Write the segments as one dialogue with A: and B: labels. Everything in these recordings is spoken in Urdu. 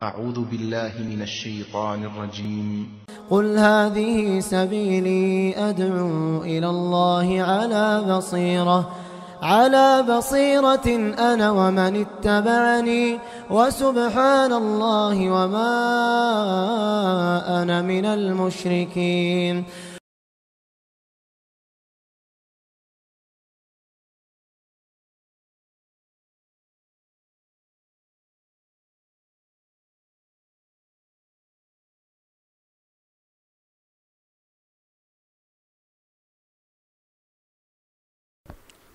A: أعوذ بالله من الشيطان الرجيم.
B: قل هذه سبيلي أدعو إلى الله على بصيرة أنا ومن اتبعني وسبحان الله وما أنا من المشركين.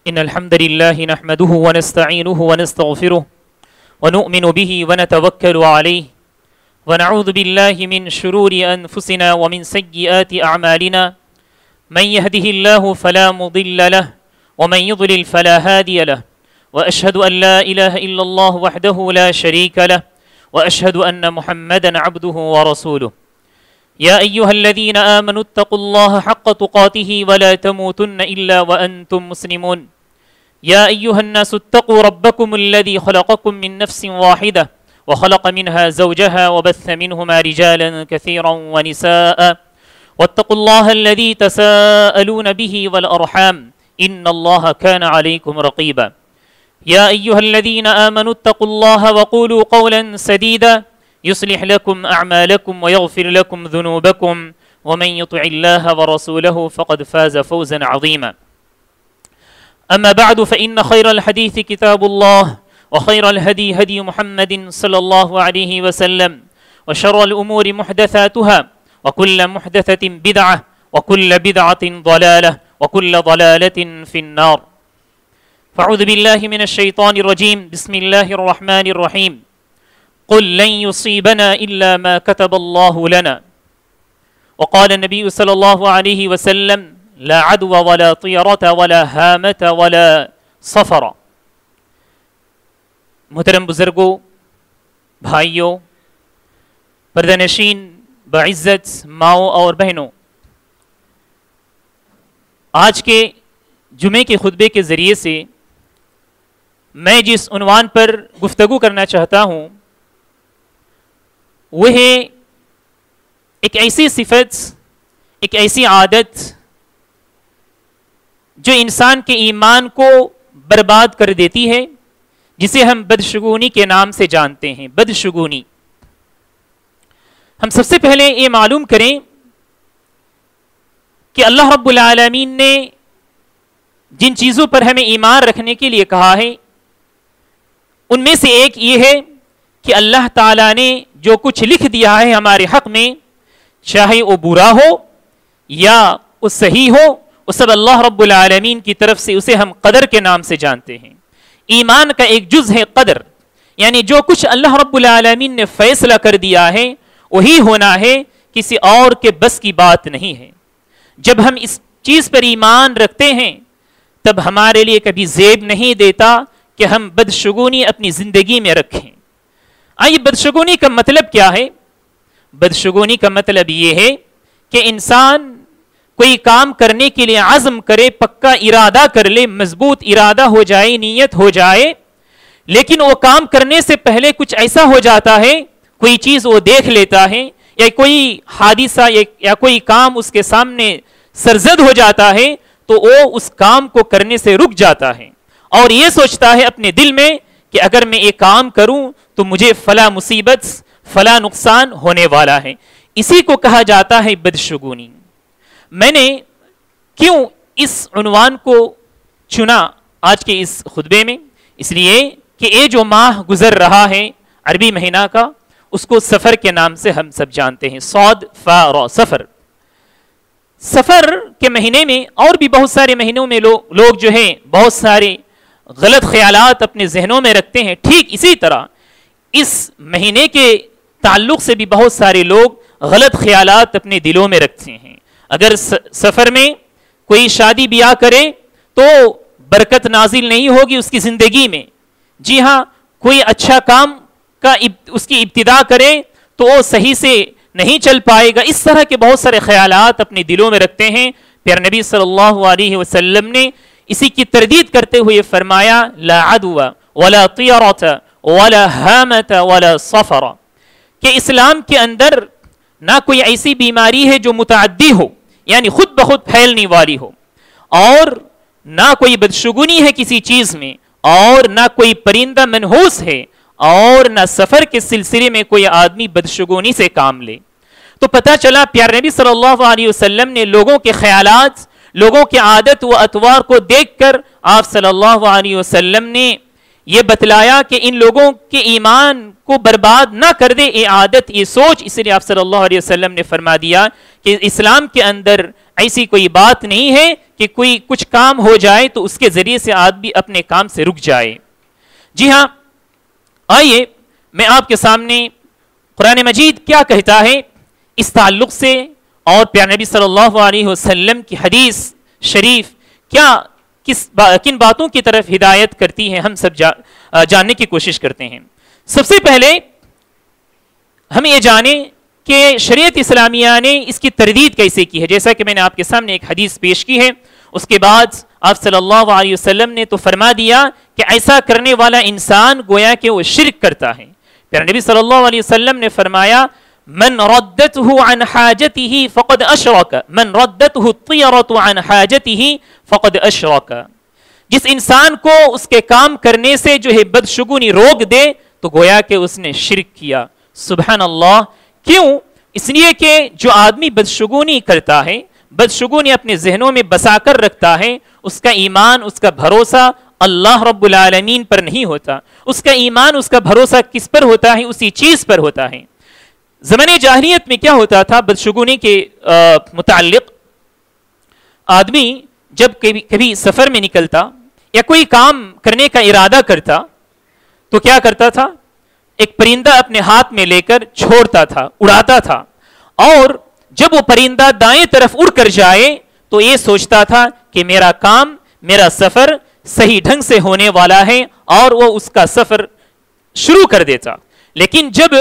C: إن الحمد لله نحمده ونستعينه ونستغفره ونؤمن به ونتوكل عليه ونعوذ بالله من شرور أنفسنا ومن سيئات أعمالنا من يهده الله فلا مضل له ومن يضلل فلا هادي له وأشهد أن لا إله إلا الله وحده لا شريك له وأشهد أن محمدا عبده ورسوله. يا أيها الذين آمنوا اتقوا الله حق تقاته ولا تموتن إلا وأنتم مسلمون. يا أيها الناس اتقوا ربكم الذي خلقكم من نفس واحدة وخلق منها زوجها وبث منهما رجالا كثيرا ونساء واتقوا الله الذي تساءلون به والأرحام إن الله كان عليكم رقيبا. يا أيها الذين آمنوا اتقوا الله وقولوا قولا سديدا يصلح لكم أعمالكم ويغفر لكم ذنوبكم ومن يطع الله ورسوله فقد فاز فوزا عظيما. أما بعد فإن خير الحديث كتاب الله وخير الهدي هدي محمد صلى الله عليه وسلم وشر الأمور محدثاتها وكل محدثة بدعة وكل بدعة ضلالة وكل ضلالة في النار. فأعوذ بالله من الشيطان الرجيم. بسم الله الرحمن الرحيم. قل لن يصيبنا إلا ما كتب الله لنا. وقال النبي صلى الله عليه وسلم لا عدوى ولا طيرة ولا هامة ولا صفر. محترم بزرگوں، بھائیوں، پردہ نشین، باعزت ماؤں اور بہنوں، آج کے جمعے کے خطبے کے ذریعے سے میں جس عنوان پر گفتگو کرنا چاہتا ہوں وہ ہے ایک ایسی صفت، ایک ایسی عادت جو انسان کے ایمان کو برباد کر دیتی ہے، جسے ہم بدشگونی کے نام سے جانتے ہیں. بدشگونی. ہم سب سے پہلے یہ معلوم کریں کہ اللہ رب العالمین نے جن چیزوں پر ہمیں ایمان رکھنے کے لیے کہا ہے ان میں سے ایک یہ ہے کہ اللہ تعالیٰ نے جو کچھ لکھ دیا ہے ہمارے حق میں، چاہے وہ برا ہو یا وہ صحیح ہو، وہ سب اللہ رب العالمین کی طرف سے اسے ہم قدر کے نام سے جانتے ہیں. ایمان کا ایک جز ہے قدر، یعنی جو کچھ اللہ رب العالمین نے فیصلہ کر دیا ہے وہی ہونا ہے، کسی اور کے بس کی بات نہیں ہے. جب ہم اس چیز پر ایمان رکھتے ہیں تب ہمارے لیے کبھی زیب نہیں دیتا کہ ہم بدشگونی اپنی زندگی میں رکھیں. آئیے بدشگونی کا مطلب کیا ہے؟ بدشگونی کا مطلب یہ ہے کہ انسان کوئی کام کرنے کے لیے عزم کرے، پکا ارادہ کر لے، مضبوط ارادہ ہو جائے، نیت ہو جائے، لیکن وہ کام کرنے سے پہلے کچھ ایسا ہو جاتا ہے، کوئی چیز وہ دیکھ لیتا ہے یا کوئی حادثہ یا کوئی کام اس کے سامنے سرزد ہو جاتا ہے تو وہ اس کام کو کرنے سے رک جاتا ہے اور یہ سوچتا ہے اپنے دل میں کہ اگر میں ایک کام کروں تو مجھے فلاں مصیبت، فلاں نقصان ہونے والا ہے. اسی کو کہا جاتا ہے بدشگونی. میں نے کیوں اس عنوان کو چنا آج کے اس خطبے میں؟ اس لیے کہ یہ جو ماہ گزر رہا ہے عربی مہینہ کا، اس کو سفر کے نام سے ہم سب جانتے ہیں. صاد فا را، سفر. سفر کے مہینے میں اور بھی بہت سارے مہینوں میں لوگ جو ہیں بہت سارے غلط خیالات اپنے ذہنوں میں رکھتے ہیں. ٹھیک اسی طرح اس مہینے کے تعلق سے بھی بہت سارے لوگ غلط خیالات اپنے دلوں میں رکھتے ہیں. اگر سفر میں کوئی شادی بیاہ کرے تو برکت نازل نہیں ہوگی اس کی زندگی میں. جی ہاں، کوئی اچھا کام کا اس کی ابتدا کرے تو وہ صحیح سے نہیں چل پائے گا. اس طرح کے بہت سارے خیالات اپنے دلوں میں رکھتے ہیں. پھر نبی صلی اللہ علیہ وسلم نے اسی کی تردید کرتے ہوئے فرمایا لا عدوى ولا طيرة ولا هامة ولا صفر، کہ اسلام کے اندر نہ کوئی ایسی بیماری ہے جو متعدی ہو، یعنی خود بخود پھیلنے والی ہو، اور نہ کوئی بدشگونی ہے کسی چیز میں، اور نہ کوئی پرندہ منحوس ہے، اور نہ سفر کے سلسلے میں کوئی آدمی بدشگونی سے کام لے۔ تو پتہ چلا پیارے نبی صلی اللہ علیہ وسلم نے لوگوں کے خیالات، لوگوں کے عادت و اطوار کو دیکھ کر آپ صلی اللہ علیہ وسلم نے یہ بتلایا کہ ان لوگوں کے ایمان کو برباد نہ کر دے یہ عادت، یہ سوچ۔ اس لیے آپ صلی اللہ علیہ وسلم نے فرما دیا کہ اسلام کے اندر ایسی کوئی بات نہیں ہے کہ کوئی کچھ کام ہو جائے تو اس کے ذریعے سے آدمی اپنے کام سے رک جائے۔ جی ہاں، آئیے میں آپ کے سامنے قرآن مجید کیا کہتا ہے اس تعلق سے، اور پیارے نبی صلی اللہ علیہ وسلم کی حدیث شریف کن باتوں کی طرف ہدایت کرتی ہے، ہم سب جاننے کی کوشش کرتے ہیں۔ سب سے پہلے ہم یہ جانیں کہ شریعت اسلامیہ نے اس کی تردید کیسے کی ہے۔ جیسا کہ میں نے آپ کے سامنے ایک حدیث پیش کی ہے، اس کے بعد آپ صلی اللہ علیہ وسلم نے تو فرما دیا کہ ایسا کرنے والا انسان گویا کہ وہ شرک کرتا ہے۔ پیارے نبی صلی اللہ علیہ وسلم نے فرمایا من ردته عن حاجته فقد اشرک، من ردته الطیرۃ عن حاجته فقد اشرک۔ جس انسان کو اس کے کام کرنے سے جو ہے بدشگونی روک دے تو گویا کہ اس نے شرک کیا۔ سبحان اللہ، کیوں؟ اس لیے کہ جو آدمی بدشگونی کرتا ہے، بدشگونی اپنے ذہنوں میں بسا کر رکھتا ہے، اس کا ایمان، اس کا بھروسہ اللہ رب العالمین پر نہیں ہوتا۔ اس کا ایمان، اس کا بھروسہ کس پر ہوتا ہے؟ اسی چیز پر ہوتا ہے۔ زمانے جاہلیت میں کیا ہوتا تھا بدشگونی کے متعلق؟ آدمی جب کبھی سفر میں نکلتا یا کوئی کام کرنے کا ارادہ کرتا تو کیا کرتا تھا؟ ایک پرندہ اپنے ہاتھ میں لے کر چھوڑتا تھا، اڑاتا تھا، اور جب وہ پرندہ دائیں طرف اڑ کر جائے تو یہ سوچتا تھا کہ میرا کام، میرا سفر صحیح ڈھنگ سے ہونے والا ہے، اور وہ اس کا سفر شروع کر دیتا۔ لیکن جب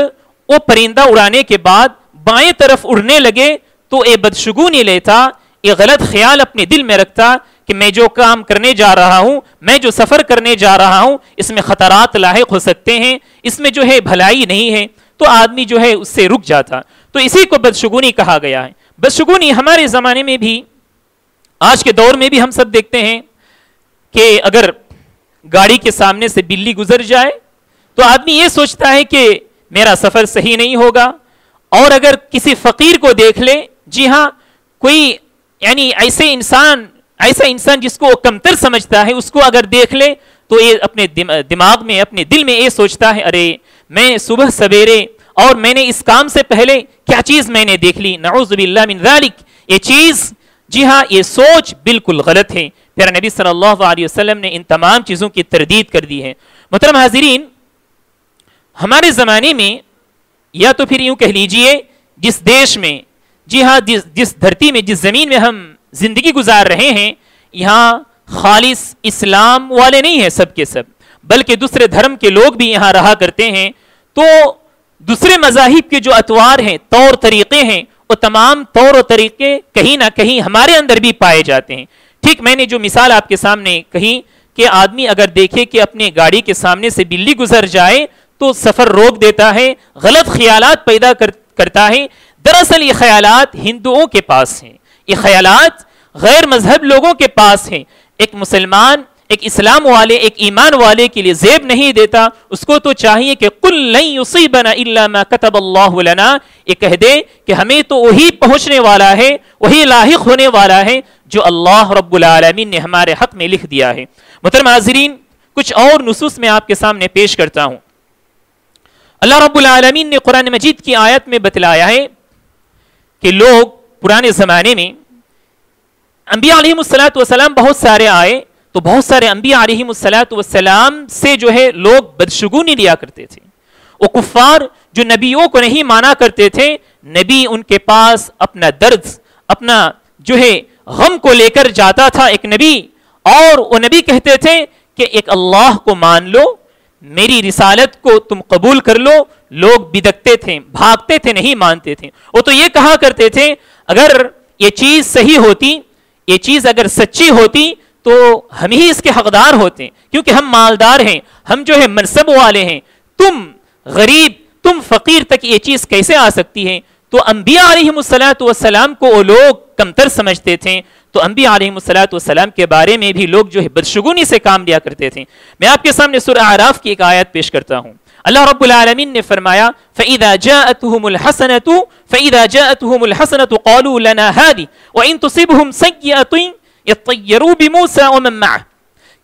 C: وہ پرندہ اڑانے کے بعد بائیں طرف اڑنے لگے تو یہ بدشگونی لیتا، یہ غلط خیال اپنے دل میں رکھتا کہ میں جو کام کرنے جا رہا ہوں، میں جو سفر کرنے جا رہا ہوں، اس میں خطرات لاحق ہو سکتے ہیں، اس میں جو ہے بھلائی نہیں ہے، تو آدمی جو ہے اس سے رک جاتا۔ تو اسی کو بدشگونی کہا گیا ہے۔ بدشگونی ہمارے زمانے میں بھی، آج کے دور میں بھی ہم سب دیکھتے ہیں کہ اگر گاڑی کے سامنے سے بلی گزر جائے تو آدمی یہ سوچتا ہے کہ میرا سفر صحیح نہیں ہوگا، اور اگر کسی فقیر کو دیکھ لے، جی ہاں، کوئی یعنی ایسا انسان جس کو وہ کمتر سمجھتا ہے، اس کو اگر دیکھ لے تو یہ اپنے دماغ میں، اپنے دل میں یہ سوچتا ہے ارے میں صبح سویرے اور میں نے اس کام سے پہلے کیا چیز میں نے دیکھ لی، نعوذ باللہ من ذالک۔ یہ چیز، جی ہاں، یہ سوچ بالکل غلط ہے۔ پیارے نبی صلی اللہ علیہ وسلم نے ان تمام چیزوں کی تردید کر دی ہے۔ محترم حاضرین، ہمارے زمانے میں، یا تو پھر یوں کہہ لیجئے جس دیش میں، جی ہاں، جس دھرتی میں، جس زمین میں ہم زندگی گزار رہے ہیں، یہاں خالص اسلام والے نہیں ہیں سب کے سب، بلکہ دوسرے دھرم کے لوگ بھی یہاں رہا کرتے ہیں۔ تو دوسرے مذاہب کے جو اطوار ہیں، طور طریقے ہیں، وہ تمام طور و طریقے کہیں نہ کہیں ہمارے اندر بھی پائے جاتے ہیں۔ ٹھیک میں نے جو مثال آپ کے سامنے کہی کہ آدمی اگر دیکھے کہ اپنے گاڑی کے سامنے سے بلی گزر جائے تو سفر روک دیتا ہے، غلط خیالات پیدا کرتا ہے۔ دراصل یہ خیالات ہندوؤں کے پاس ہیں، یہ خیالات غیر مذہب لوگوں کے پاس ہیں۔ ایک مسلمان، ایک اسلام والے، ایک ایمان والے کے لیے زیب نہیں دیتا، اس کو تو چاہیے کہ قل لن یصیبنا الا ما كتب اللہ لنا، یہ کہہ دے کہ ہمیں تو وہی پہنچنے والا ہے، وہی لاحق ہونے والا ہے جو اللہ رب العالمین نے ہمارے حق میں لکھ دیا ہے۔ محترم حاضرین، کچھ اور نصوص میں آپ کے سامنے پیش کرتا ہوں۔ اللہ رب العالمین نے قرآن مجید کی آیت میں بتلایا ہے کہ لوگ پرانے زمانے میں انبیاء علیہم السلام بہت سارے آئے تو بہت سارے انبیاء علیہم السلام سے جو ہے لوگ بدشگونی لیا کرتے تھے۔ وہ کفار جو نبیوں کو نہیں مانا کرتے تھے، نبی ان کے پاس اپنا درد، اپنا جو ہے غم کو لے کر جاتا تھا ایک نبی، اور وہ نبی کہتے تھے کہ ایک اللہ کو مان لو، میری رسالت کو تم قبول کر لو۔ لوگ بدکتے تھے، بھاگتے تھے، نہیں مانتے تھے۔ وہ تو یہ کہا کرتے تھے اگر یہ چیز صحیح ہوتی، یہ چیز اگر سچی ہوتی تو ہم ہی اس کے حقدار ہوتے، کیونکہ ہم مالدار ہیں، ہم جو ہے منصب والے ہیں، تم غریب تم فقیر تک یہ چیز کیسے آ سکتی ہے؟ تو انبیاء علیہم السلام کو وہ لوگ کمتر سمجھتے تھے، تو انبیاء علیہم السلام کے بارے میں بھی لوگ جو ہے بدشگونی سے کام لیا کرتے تھے۔ میں آپ کے سامنے سورہ اعراف کی ایک آیت پیش کرتا ہوں۔ اللہ رب العالمین نے فرمایا فَإِذَا جَاءَتْهُمُ الْحَسَنَةُ قَالُوا لَنَا هَذِهِ وَإِن تُصِبْهُمْ سَيِّئَةٌ يَطَّيَّرُوا بِمُوسَىٰ وَمَن مَّعَهُ،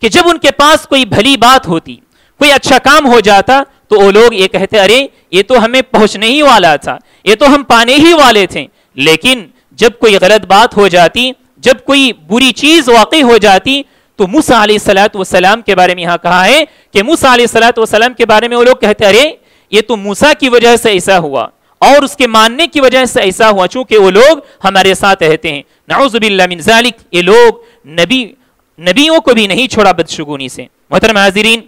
C: کہ جب ان کے پاس کوئی بھلی بات ہوتی، کوئی اچھا کام ہو جاتا، تو وہ لوگ یہ کہتے ارے یہ تو ہمیں پہنچنے ہی والا تھا، یہ تو ہم پانے ہی والے تھے۔ لیکن جب کوئی غلط بات ہو جاتی، جب کوئی بری چیز واقع ہو جاتی، تو موسیٰ علیہ السلام کے بارے میں یہاں کہا ہے کہ موسیٰ علیہ السلام کے بارے میں وہ لوگ کہتے ارے یہ تو موسیٰ کی وجہ سے ایسا ہوا اور اس کے ماننے کی وجہ سے ایسا ہوا، چونکہ وہ لوگ ہمارے ساتھ رہتے ہیں۔ نعوذ باللہ من ذالک، یہ لوگ نبیوں کو بھی نہیں چھوڑا بدشگونی سے۔ محترم حاضرین،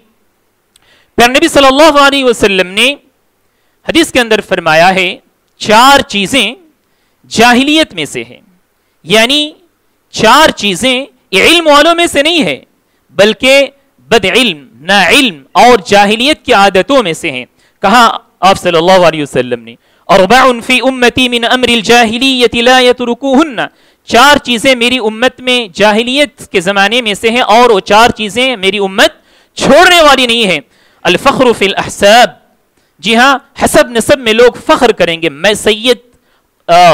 C: پھر نبی صلی اللہ علیہ وسلم نے حدیث کے اندر فرمایا ہے 4 چیزیں جاہلیت میں سے ہیں، یعنی 4 چیزیں یہ علم والوں میں سے نہیں ہے بلکہ بد علم، نا علم اور جاہلیت کی عادتوں میں سے ہیں۔ کہا آپ صلی اللہ علیہ وسلم نے اربع فی امتی من امر الجاہلیت لا یترکوہن، 4 چیزیں میری امت میں جاہلیت کے زمانے میں سے ہیں اور وہ 4 چیزیں میری امت چھوڑنے والی نہیں ہے۔ الفخر فی الاحساب، جی ہاں حسب نسب میں لوگ فخر کریں گے، میں سید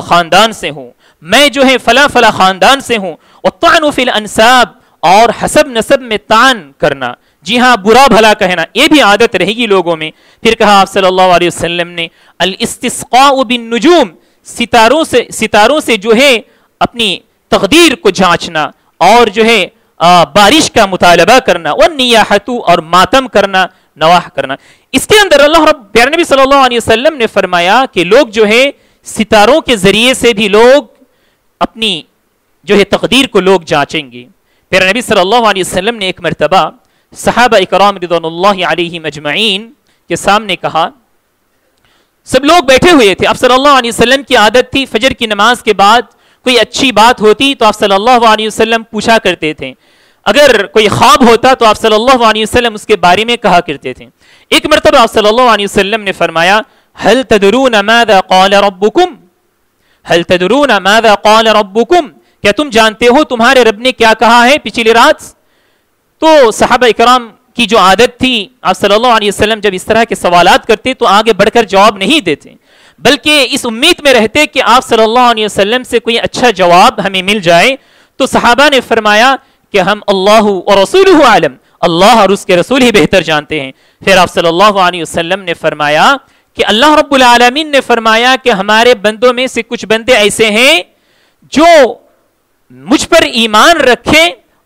C: خاندان سے ہوں، میں جو ہے فلاں فلاں خاندان سے ہوں۔ والطعن فی الانساب، اور حسب نسب میں طعن کرنا، جی ہاں برا بھلا کہنا، یہ بھی عادت رہے گی لوگوں میں۔ پھر کہا آپ صلی اللہ علیہ وسلم نے الاستسقاء بالنجوم، ستاروں سے جو ہے اپنی تقدیر کو جانچنا اور جو ہے بارش کا مطالبہ کرنا، والنیاحۃ، اور ماتم کرنا، نواح کرنا۔ اس کے اندر اللہ رب پیارے نبی صلی اللہ علیہ وسلم نے فرمایا کہ لوگ جو ہے ستاروں کے ذریعے سے بھی لوگ اپنی جو ہے تقدیر کو لوگ جانچیں گے۔ پیارے نبی صلی اللہ علیہ وسلم نے ایک مرتبہ صحابہ اکرام رضوان اللہ علیہم اجمعین کے سامنے کہا، سب لوگ بیٹھے ہوئے تھے، آپ صلی اللہ علیہ وسلم کی عادت تھی فجر کی نماز کے بعد کوئی اچھی بات ہوتی تو آپ صلی اللہ علیہ وسلم پوچھا کرتے تھے، اگر کوئی خواب ہوتا تو آپ صلی اللہ علیہ وسلم اس کے بارے میں کہا کرتے تھے۔ ایک مرتبہ آپ صلی اللہ علیہ وسلم نے فرمایا هل تدرون ماذا قال ربكم، هل تدرون ماذا قال ربكم، کیا تم جانتے ہو تمہارے رب نے کیا کہا ہے پچھلی رات؟ تو صحابہ اکرام کی جو عادت تھی، آپ صلی اللہ علیہ وسلم جب اس طرح کے سوالات کرتے تو آگے بڑھ کر جواب نہیں دیتے، بلکہ اس امید میں رہتے کہ آپ صلی اللہ علیہ وسلم سے کوئی اچھا جواب ہمیں مل جائے۔ تو صحابہ نے فرمایا کہ ہم اللہ اور رسولہ عالم، اللہ اور اس کے رسول ہی بہتر جانتے ہیں۔ پھر آپ صلی اللہ علیہ وسلم نے فرمایا کہ اللہ رب العالمین نے فرمایا کہ ہمارے بندوں میں سے کچھ بندے ایسے ہیں جو مجھ پر ایمان رکھے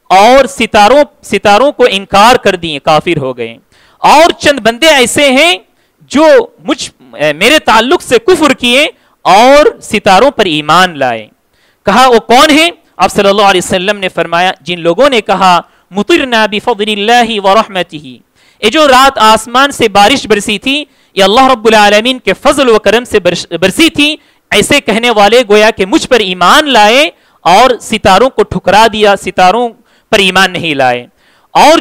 C: اور ستاروں کو انکار کر دیے، کافر ہو گئے، اور چند بندے ایسے ہیں جو میرے تعلق سے کفر کیے اور ستاروں پر ایمان لائے۔ کہا وہ کون ہیں؟ آپ صلی اللہ علیہ وسلم نے فرمایا جن لوگوں نے کہا مطرنا بفضل اللہ ورحمتہ، یہ جو رات آسمان سے بارش برسی تھی یہ اللہ رب العالمین کے فضل و کرم سے برسی تھی، ایسے کہنے والے گویا کہ مجھ پر ایمان لائے اور ستاروں کو ٹھکرا دیا، ستاروں پر ایمان نہیں لائے۔ اور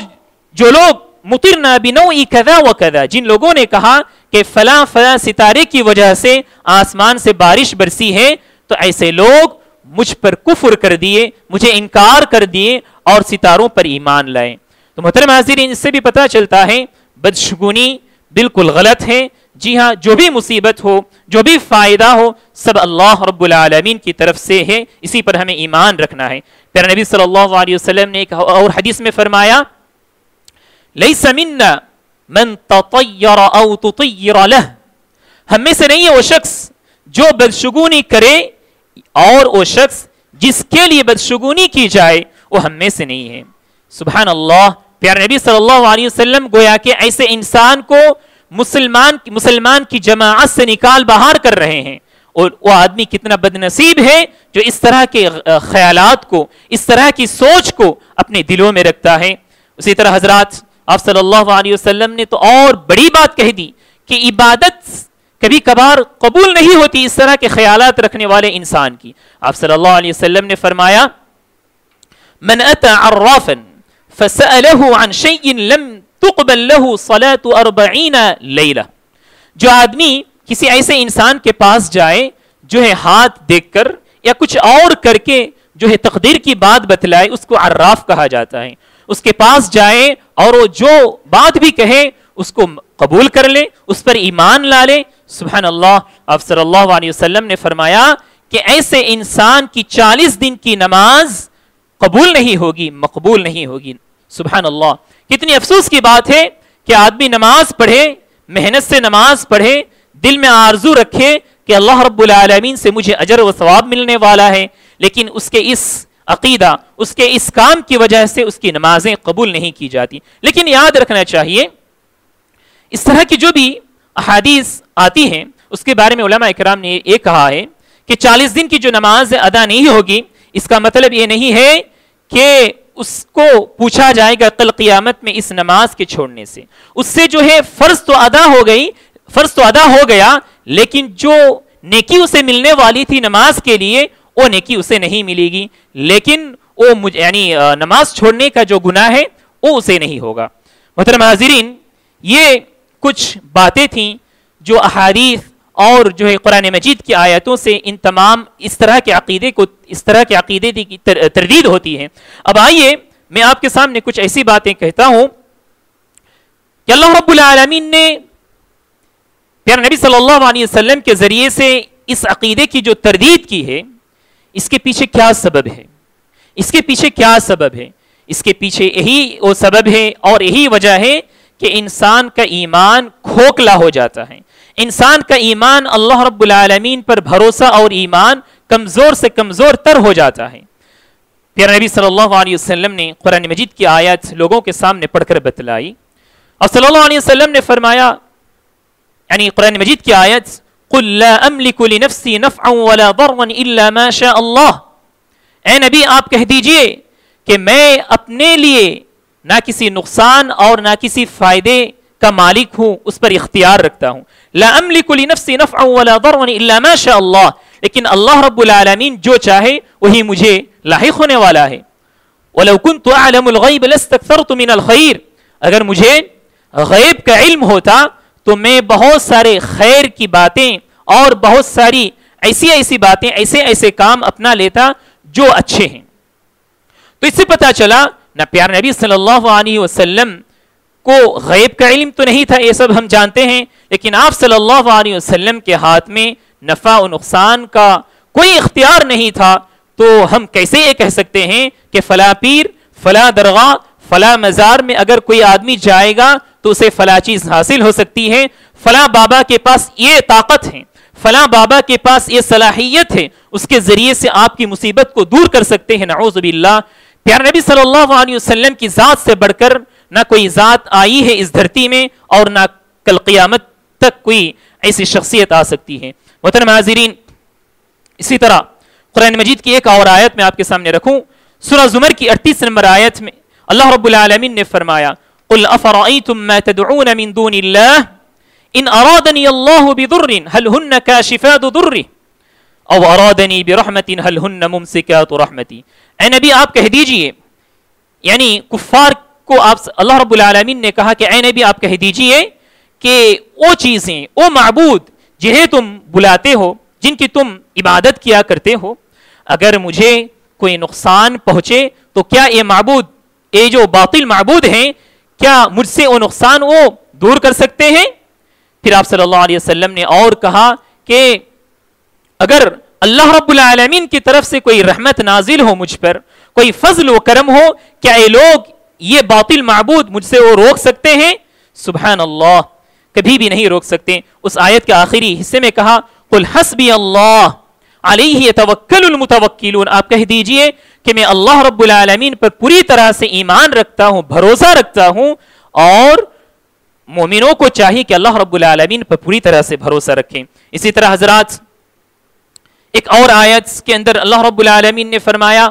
C: جو لوگ مطرنا بنوع کذا و کذا، جن لوگوں نے کہا کہ فلاں فلاں ستارے کی وجہ سے آسمان سے بارش برسی ہے، تو ایسے لوگ مجھ پر کفر کر دیے، مجھے انکار کر دیے اور ستاروں پر ایمان لائے۔ تو محترم حاضرین، اس سے بھی پتہ چلتا ہے بدشگونی بالکل غلط ہے۔ جی ہاں، جو بھی مصیبت ہو، جو بھی فائدہ ہو، سب اللہ رب العالمین کی طرف سے ہے، اسی پر ہمیں ایمان رکھنا ہے۔ پھر نبی صلی اللہ علیہ وسلم نے ایک اور حدیث میں فرمایا لیس منا من تطیر او تطیر لہ، ہم میں سے نہیں ہے وہ شخص جو بدشگونی کرے اور وہ شخص جس کے لیے بدشگونی کی جائے وہ ہم میں سے نہیں ہے۔ سبحان اللہ، پیارے نبی صلی اللہ علیہ وسلم گویا کہ ایسے انسان کو مسلمان کی جماعت سے نکال باہر کر رہے ہیں، اور وہ آدمی کتنا بد نصیب ہے جو اس طرح کے خیالات کو، اس طرح کی سوچ کو اپنے دلوں میں رکھتا ہے۔ اسی طرح حضرات آپ صلی اللہ علیہ وسلم نے تو اور بڑی بات کہہ دی کہ عبادت کبھی کبھار قبول نہیں ہوتی اس طرح کے خیالات رکھنے والے انسان کی۔ آپ صلی اللہ علیہ وسلم نے فرمایا من اتى عرافا فسأله عن شيء لم تقبل له صلاة 40 ليلة، جو آدمی کسی ایسے انسان کے پاس جائے جو ہے ہاتھ دیکھ کر یا کچھ اور کر کے جو ہے تقدیر کی بات بتلائے، اس کو عراف کہا جاتا ہے. اس کے پاس جائے اور وہ جو بات بھی کہے اس کو قبول کر لے، اس پر ایمان لا لے. سبحان اللہ. آپ صلی اللہ علیہ وسلم نے فرمایا کہ ایسے انسان کی 40 دن کی نماز قبول نہیں ہوگی، مقبول نہیں ہوگی. سبحان اللہ. کتنی افسوس کی بات ہے کہ آدمی نماز پڑھے، محنت سے نماز پڑھے، دل میں آرزو رکھے کہ اللہ رب العالمین سے مجھے اجر و ثواب ملنے والا ہے، لیکن اس کے اس عقیدہ، اس کے اس کام کی وجہ سے اس کی نمازیں قبول نہیں کی جاتی. لیکن یاد رکھنا چاہیے اس طرح کی جو بھی احادیث آتی ہیں اس کے بارے میں علماء اکرام نے یہ کہا ہے کہ 40 دن کی جو نماز ادا نہیں ہوگی، اس کا مطلب یہ نہیں ہے کہ اس کو پوچھا جائے گا کل قیامت میں اس نماز کے چھوڑنے سے. اس سے جو ہے فرض تو ادا ہو گیا، لیکن جو نیکی اسے ملنے والی تھی نماز کے لیے وہ نیکی اسے نہیں ملے گی. لیکن وہ یعنی نماز چھوڑنے کا جو گناہ ہے وہ اسے نہیں ہوگا. محترم حاضرین، یہ کچھ باتیں تھیں جو احادیث اور جو ہے قرآن مجید کی آیتوں سے ان تمام اس طرح کے عقیدے کی تردید ہوتی ہے. اب آئیے میں آپ کے سامنے کچھ ایسی باتیں کہتا ہوں کہ اللہ رب العالمین نے پیارے نبی صلی اللہ علیہ وسلم کے ذریعے سے اس عقیدے کی جو تردید کی ہے، اس کے پیچھے کیا سبب ہے؟ اس کے پیچھے یہی وہ سبب ہے اور یہی وجہ ہے کہ انسان کا ایمان کھوکھلا ہو جاتا ہے. انسان کا ایمان اللہ رب العالمین پر بھروسہ اور ایمان کمزور سے کمزور تر ہو جاتا ہے. پیارے نبی صلی اللہ علیہ وسلم نے قرآن مجید کی آیات لوگوں کے سامنے پڑھ کر بتلائی اور صلی اللہ علیہ وسلم نے فرمایا، یعنی قرآن مجید کی آیت قُلْ لَا أَمْلِكُ لِنَفْسِي نَفْعًا وَلَا ضَرًّا إِلَّا مَا شَاءَ اللَّهُ. اے نبی آپ کہہ دیجئے کہ میں اپنے لیے نہ کسی نقصان اور نہ کسی فائدے کا مالک ہوں، اس پر اختیار رکھتا ہوں. لا املک لنفسی نفعا ولا ضرا الا ما شاء اللہ. لیکن اللہ رب العالمین جو چاہے وہی مجھے لاحق ہونے والا ہے. ولو كنت اعلم الغیب لاستكثرت من الخیر. اگر مجھے غیب کا علم ہوتا تو میں بہت سارے خیر کی باتیں اور بہت ساری ایسی باتیں، ایسے کام اپنا لیتا جو اچھے ہیں. تو اس سے پتا چلا نہ پیارے نبی صلی اللہ علیہ وسلم کو غیب کا علم تو نہیں تھا، یہ سب ہم جانتے ہیں، لیکن آپ صلی اللہ علیہ وسلم کے ہاتھ میں نفع و نقصان کا کوئی اختیار نہیں تھا. تو ہم کیسے یہ کہہ سکتے ہیں کہ فلاں پیر، فلاں درگاہ، فلاں مزار میں اگر کوئی آدمی جائے گا تو اسے فلاں چیز حاصل ہو سکتی ہے، فلاں بابا کے پاس یہ طاقت ہے، فلاں بابا کے پاس یہ صلاحیت ہے، اس کے ذریعے سے آپ کی مصیبت کو دور کر سکتے ہیں. نعوذ باللہ. پیارے نبی صلی اللہ علیہ وسلم کی ذات سے بڑھ کر نہ کوئی ذات آئی ہے اس دھرتی میں اور نہ کل قیامت تک کوئی ایسی شخصیت آ سکتی ہے. محترم حاضرین، اسی طرح قرآن مجید کی ایک اور آیت میں آپ کے سامنے رکھوں. سورہ زمر کی 38 نمبر آیت میں اللہ رب العالمین نے فرمایا قل افرأيتم ما تدعون من دون الله ان ارادني الله بضر هل هن كاشفات ضره او ارادني برحمة هل هن ممسكات رحمتي. اے نبی آپ کہہ دیجئے، یعنی کفار کو آپ اللہ رب العالمین نے کہا کہ اے نبی آپ کہہ دیجئے کہ وہ چیزیں، وہ معبود جنہیں تم بلاتے ہو، جن کی تم عبادت کیا کرتے ہو، اگر مجھے کوئی نقصان پہنچے تو کیا یہ معبود، یہ جو باطل معبود ہیں، کیا مجھ سے وہ نقصان وہ دور کر سکتے ہیں؟ پھر آپ صلی اللہ علیہ وسلم نے اور کہا کہ اگر اللہ رب العالمین کی طرف سے کوئی رحمت نازل ہو مجھ پر، کوئی فضل و کرم ہو، کیا یہ لوگ، یہ باطل معبود مجھ سے وہ روک سکتے ہیں؟ سبحان اللہ، کبھی بھی نہیں روک سکتے. اس آیت کے آخری حصے میں کہا قل حسبی اللہ علیہ یتوکل المتوکلون. آپ کہہ دیجئے کہ میں اللہ رب العالمین پر پوری طرح سے ایمان رکھتا ہوں، بھروسہ رکھتا ہوں، اور مومنوں کو چاہیے کہ اللہ رب العالمین پر پوری طرح سے بھروسہ رکھیں. اسی طرح حضرات ایک اور آیت کے اندر اللہ رب العالمین نے فرمایا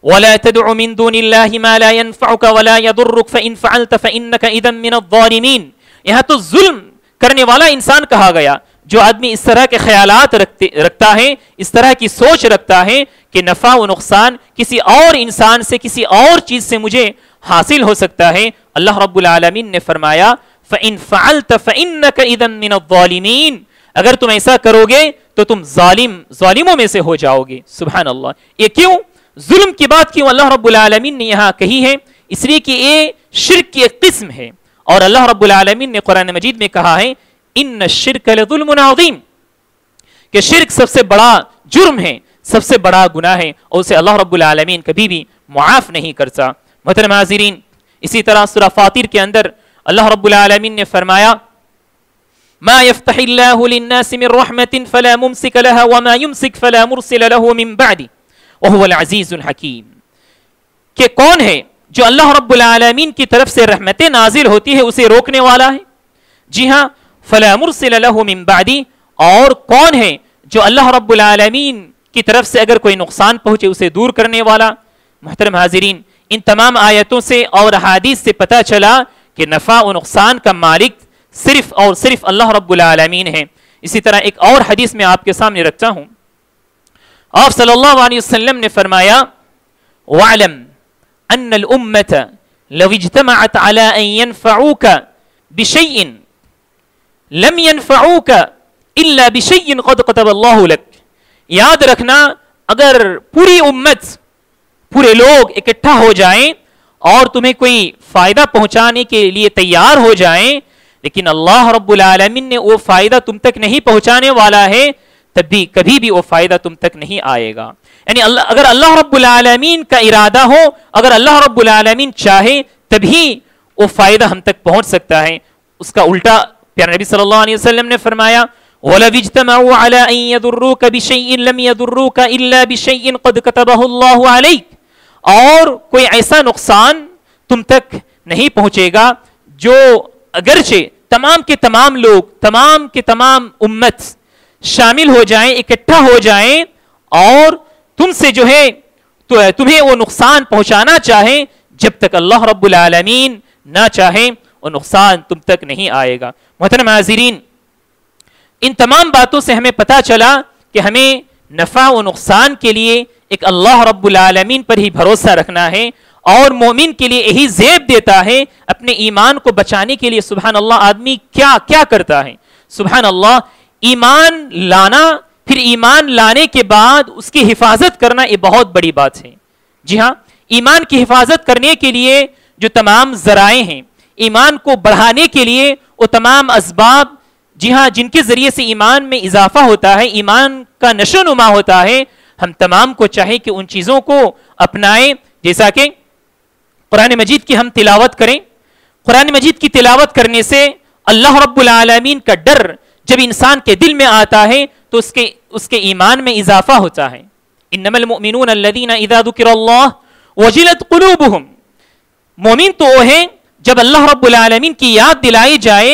C: وَلَا تَدْعُ مِن دُونِ اللَّهِ مَا لَا يَنفَعُكَ وَلَا يَضُرُّكَ فَإِن فَعَلْتَ فَإِنَّكَ إِذًا مِنَ الظَّالِمِينَ. یہاں تو ظلم کرنے والا انسان کہا گیا، جو آدمی اس طرح کے خیالات رکھتا ہے، اس طرح کی سوچ رکھتا ہے کہ نفع و نقصان کسی اور انسان سے، کسی اور چیز سے مجھے حاصل ہو سکتا ہے. اللہ رب العالمین نے فرمایا فَإِن فَعَلْتَ فَإِنَّكَ إِذًا مِّنَ الظَّالِمِينَ، اگر تم ایسا کرو گے تو تم ظالموں میں سے ہو جاؤ گے. سبحان اللہ. یہ کیوں ظلم کی بات کیوں اللہ رب العالمین نے یہاں کہی ہے؟ اس لیے کہ یہ شرک کی ایک قسم ہے، اور اللہ رب العالمین نے قرآن مجید میں کہا ہے ان الشرک لظلم عظیم، کہ شرک سب سے بڑا جرم ہے، سب سے بڑا گناہ ہے، اور اسے اللہ رب العالمین کبھی بھی معاف نہیں کرتا. محترم حاضرین، اسی طرح سورہ فاطر کے اندر اللہ رب العالمین نے فرمایا ما يفتح الله للناس من رحمة فلا ممسك لها وما يمسك فلا مرسل له من بعده وهو العزيز الحكيم، کہ کون ہے جو اللہ رب العالمین کی طرف سے رحمتیں نازل ہوتی ہے اسے روکنے والا ہے؟ جی ہاں، فلا مرسل له من بعده، اور کون ہے جو اللہ رب العالمین کی طرف سے اگر کوئی نقصان پہنچے اسے دور کرنے والا؟ محترم حاضرین، ان تمام آیتوں سے اور احادیث سے پتہ چلا کہ نفع و نقصان کا مالک صرف اور صرف اللہ رب العالمین ہے. اسی طرح ایک اور حدیث میں آپ کے سامنے رکھتا ہوں. آپ صلی اللہ علیہ وسلم نے فرمایا وَعْلَمْ أَنَّ الْأُمَّةَ لَوْ اجْتَمَعَتْ عَلَىٰ أَن يَنْفَعُوكَ بِشَيْءٍ لَمْ يَنْفَعُوكَ إِلَّا بِشَيْءٍ قَدْ كَتَبَ اللَّهُ لَكَ. یاد رکھنا، اگر پوری امت، پورے لوگ اکٹھا ہو جائیں اور تمہیں کوئی فائدہ پہنچانے کے لیے تیار ہو جائیں، لیکن اللہ رب العالمین نے وہ فائدہ تم تک نہیں پہنچانے والا ہے، تب بھی کبھی بھی وہ فائدہ تم تک نہیں آئے گا. یعنی اگر اللہ رب العالمین کا ارادہ ہو، اگر اللہ رب العالمین چاہے تبھی وہ فائدہ ہم تک پہنچ سکتا ہے. اس کا الٹا پیارے نبی صلی اللہ علیہ وسلم نے فرمایا وَلَوِ اجْتَمَعُوا عَلَىٰ أَن يَضُرُّوكَ بِشَيْءٍ لَمْ يَضُرُّوكَ إِلَّا بِشَيْءٍ قَدْ كَتَبَهُ اللَّهُ عَلَيْكَ. اور کوئی ایسا نقصان تم تک نہیں پہنچے گا جو اگرچہ تمام کے تمام لوگ، تمام کے تمام امت شامل ہو جائیں، اکٹھا ہو جائیں اور تم سے جو ہے تو تمہیں وہ نقصان پہنچانا چاہیں، جب تک اللہ رب العالمین نہ چاہیں وہ نقصان تم تک نہیں آئے گا. محترم حاضرین، ان تمام باتوں سے ہمیں پتہ چلا کہ ہمیں نفع و نقصان کے لیے ایک اللہ رب العالمین پر ہی بھروسہ رکھنا ہے، اور مومن کے لیے یہی زیب دیتا ہے اپنے ایمان کو بچانے کے لیے. سبحان اللہ، آدمی کیا کرتا ہے. سبحان اللہ، ایمان لانا، پھر ایمان لانے کے بعد اس کی حفاظت کرنا، یہ بہت بڑی بات ہے. جی ہاں، ایمان کی حفاظت کرنے کے لیے جو تمام ذرائع ہیں، ایمان کو بڑھانے کے لیے وہ تمام اسباب، جی ہاں، جن کے ذریعے سے ایمان میں اضافہ ہوتا ہے، ایمان کا نشو و نما ہوتا ہے، ہم تمام کو چاہے کہ ان چیزوں کو اپنائیں. جیسا کہ قرآن مجید کی ہم تلاوت کریں. قرآن مجید کی تلاوت کرنے سے اللہ رب العالمین کا ڈر جب انسان کے دل میں آتا ہے تو اس کے ایمان میں اضافہ ہوتا ہے. انما المؤمنون الذين اذا ذكر الله وجلت قلوبهم. مومن تو وہ ہیں جب اللہ رب العالمین کی یاد دلائی جائے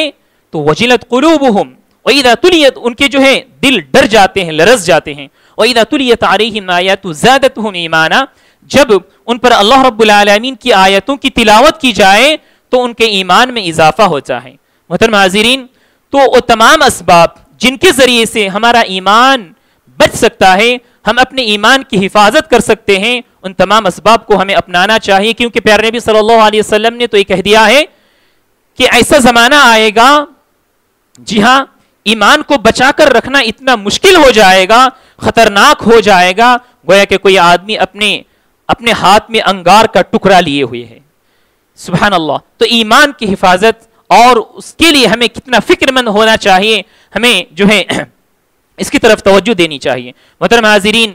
C: تو وجلت قلوبهم، واذا تليت، ان کے جو ہے دل ڈر جاتے ہیں، لرز جاتے ہیں. واذا تليت عليهم آيات زادتهم ایمانا، جب ان پر اللہ رب العالمین کی آیتوں کی تلاوت کی جائے تو ان کے ایمان میں اضافہ ہوتا ہے. محترم حاضرین، تو وہ تمام اسباب جن کے ذریعے سے ہمارا ایمان بچ سکتا ہے، ہم اپنے ایمان کی حفاظت کر سکتے ہیں، ان تمام اسباب کو ہمیں اپنانا چاہیے. کیونکہ پیارے نبی صلی اللہ علیہ وسلم نے تو یہ کہہ دیا ہے کہ ایسا زمانہ آئے گا، جی ہاں، ایمان کو بچا کر رکھنا اتنا مشکل ہو جائے گا، خطرناک ہو جائے گا، گویا کہ کوئی آدمی اپنے ہاتھ میں انگار کا ٹکڑا لیے ہوئے ہے. سبحان اللہ. تو ایمان کی حفاظت اور اس کے لیے ہمیں کتنا فکر مند ہونا چاہیے، ہمیں جو ہے اس کی طرف توجہ دینی چاہیے. محترم حاضرین،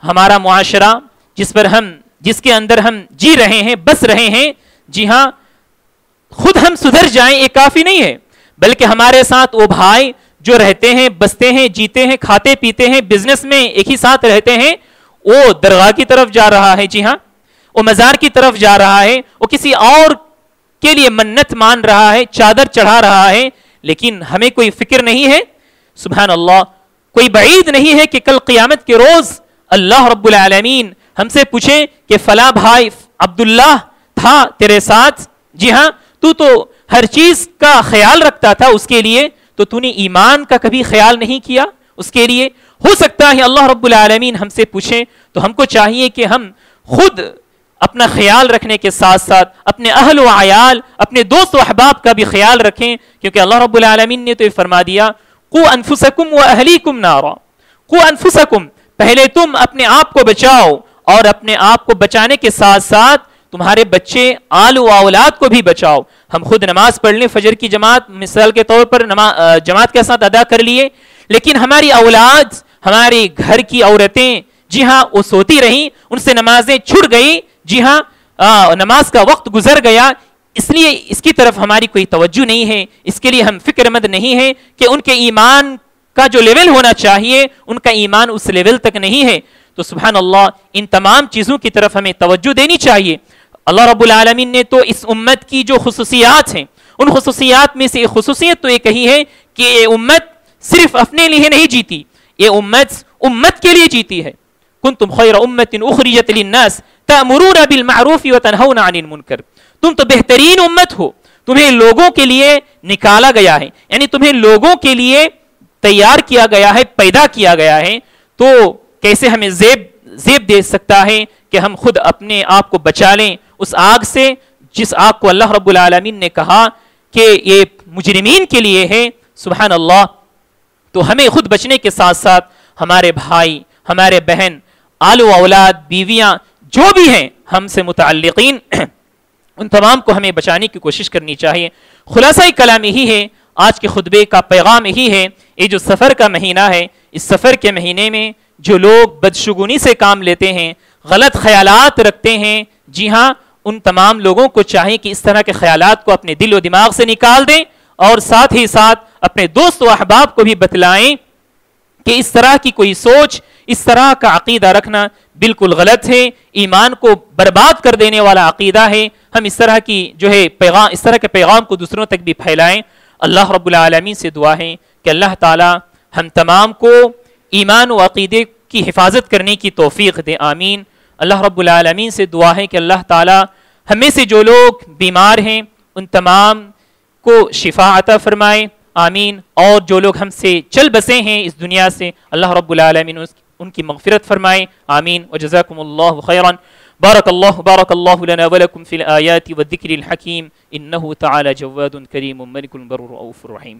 C: ہمارا معاشرہ جس کے اندر ہم جی رہے ہیں، بس رہے ہیں، جی ہاں، خود ہم سدھر جائیں یہ کافی نہیں ہے، بلکہ ہمارے ساتھ وہ بھائی جو رہتے ہیں، بستے ہیں، جیتے ہیں، کھاتے پیتے ہیں، بزنس میں ایک ہی ساتھ رہتے ہیں، وہ درگاہ کی طرف جا رہا ہے، جی ہاں، وہ مزار کی طرف جا رہا ہے، وہ کسی اور کے لیے منت مان رہا ہے، چادر چڑھا رہا ہے، لیکن ہمیں کوئی فکر نہیں ہے. سبحان اللہ، کوئی بعید نہیں ہے کہ کل قیامت کے روز اللہ رب العالمین ہم سے پوچھے کہ فلاں بھائی عبداللہ تھا تیرے ساتھ، جی ہاں، تو ہر چیز کا خیال رکھتا تھا اس کے لیے، تو نے ایمان کا کبھی خیال نہیں کیا اس کے لیے. ہو سکتا ہے اللہ رب العالمین ہم سے پوچھیں، تو ہم کو چاہیے کہ ہم خود اپنا خیال رکھنے کے ساتھ ساتھ اپنے اہل و عیال، اپنے دوست و احباب کا بھی خیال رکھیں، کیونکہ اللہ رب العالمین نے تو یہ فرما دیا قُوْ أَنفُسَكُمْ وَأَهْلِيكُمْ نَارًا، قُوْ أَنفُسَكُمْ، پہلے تم اپنے آپ کو بچاؤ، اور اپنے آپ کو بچانے کے ساتھ ساتھ تمہارے بچے آل و اولاد کو بھی بچاؤ۔ ہم خود نماز پڑھ لیں، فجر کی جماعت مثال کے طور پر جماعت کے ساتھ ادا کر لیے، لیکن ہماری اولاد، ہماری گھر کی عورتیں، جی ہاں وہ سوتی رہیں، ان سے نمازیں چھوٹ گئی، جی ہاں نماز کا وقت گزر گیا، اس لیے اس کی طرف ہماری کوئی توجہ نہیں ہے، اس کے لیے ہم فکر مند نہیں ہیں کہ ان کے ایمان کا جو لیول ہونا چاہیے ان کا ایمان اس لیول تک نہیں ہے۔ تو سبحان اللہ، ان تمام چیزوں کی طرف ہمیں توجہ دینی چاہیے۔ اللہ رب العالمین نے تو اس امت کی جو خصوصیات ہیں، ان خصوصیات میں سے ایک خصوصیت تو یہ کہی ہے کہ یہ امت صرف اپنے لیے نہیں جیتی، یہ امت کے لیے جیتی ہے۔ کنتم خیر امت اخرجت للناس تأمرون بالمعروف وتنہون عن المنکر، تم تو بہترین امت ہو، تمہیں لوگوں کے لیے نکالا گیا ہے، یعنی تمہیں لوگوں کے لیے تیار کیا گیا ہے، پیدا کیا گیا ہے۔ تو کیسے ہمیں زیب دے سکتا ہے کہ ہم خود اپنے آپ کو بچا لیں اس آگ سے جس آگ کو اللہ رب العالمین نے کہا کہ یہ مجرمین کے لیے ہے۔ سبحان اللہ، تو ہمیں خود بچنے کے ساتھ ساتھ ہمارے بھائی، ہمارے بہن، آل و اولاد، بیویاں جو بھی ہیں ہم سے متعلقین، ان تمام کو ہمیں بچانے کی کوشش کرنی چاہیے۔ خلاصہ کلام یہی ہے، آج کے خطبے کا پیغام یہی ہے، یہ جو سفر کا مہینہ ہے، اس سفر کے مہینے میں جو لوگ بدشگونی سے کام لیتے ہیں، غلط خیالات رکھتے ہیں، جی ہاں ان تمام لوگوں کو چاہیے کہ اس طرح کے خیالات کو اپنے دل و دماغ سے نکال دیں، اور ساتھ ہی ساتھ اپنے دوست و احباب کو بھی بتلائیں کہ اس طرح کی کوئی سوچ، اس طرح کا عقیدہ رکھنا بالکل غلط ہے، ایمان کو برباد کر دینے والا عقیدہ ہے۔ ہم اس طرح کی جو ہے اس طرح کے پیغام کو دوسروں تک بھی پھیلائیں۔ اللہ رب العالمین سے دعا ہے کہ اللہ تعالی ہم تمام کو ایمان و عقیدے کی حفاظت کرنے کی توفیق دے، آمین۔ اللہ رب العالمین سے دعا ہے کہ اللہ تعالی ہمیں سے جو لوگ بیمار ہیں ان تمام کو شفا عطا فرمائے، آمین۔ اور جو لوگ ہم سے چل بسے ہیں اس دنیا سے، اللہ رب العالمین ان کی مغفرت فرمائے، آمین۔ وجزاکم اللہ خیرا۔ بارک اللہ لنا ولکم فی الآیات والذکر الحکیم، انہ تعالی جواد کریم ملک بر رؤوف رحیم۔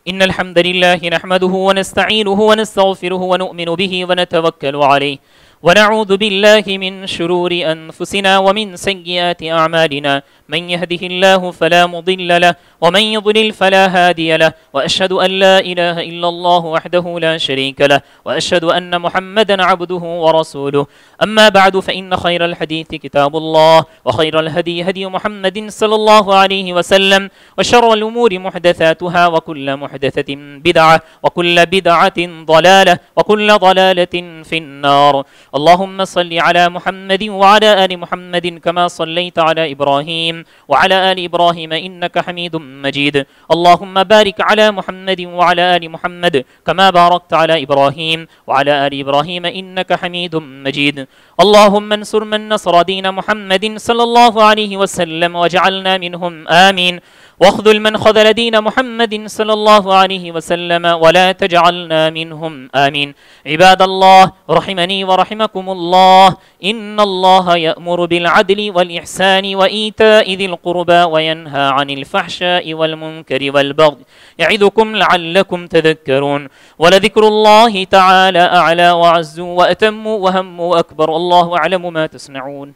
C: إن الحمد لله نحمده ونستعينه ونستغفره ونؤمن به ونتوكل عليه ونعوذ بالله من شرور أنفسنا ومن سيئات أعمالنا من يهده الله فلا مضل له ومن يضلل فلا هادي له وأشهد أن لا إله إلا الله وحده لا شريك له وأشهد أن محمدا عبده ورسوله أما بعد فإن خير الحديث كتاب الله وخير الهدي هدي محمد صلى الله عليه وسلم وشر الأمور محدثاتها وكل محدثة بدعة وكل بدعة ضلالة وكل ضلالة في النار اللهم صل على محمد وعلى آل محمد كما صليت على إبراهيم وعلى آل إبراهيم إنك حميد مجيد اللهم بارك على محمد وعلى آل محمد كما باركت على إبراهيم وعلى آل إبراهيم إنك حميد مجيد اللهم انصر من نصر دين محمد صلى الله عليه وسلم واجعلنا منهم آمين واخذل من خذل دين محمد صلى الله عليه وسلم ولا تجعلنا منهم آمين عباد الله رحمني ورحمكم الله إن الله يأمر بالعدل والإحسان وإيتاء ذي القربى وينهى عن الفحشاء والمنكر والبغي يعظكم لعلكم تذكرون ولذكر الله تعالى أعلى وعز وأتم وهم وأكبر الله أعلم ما تصنعون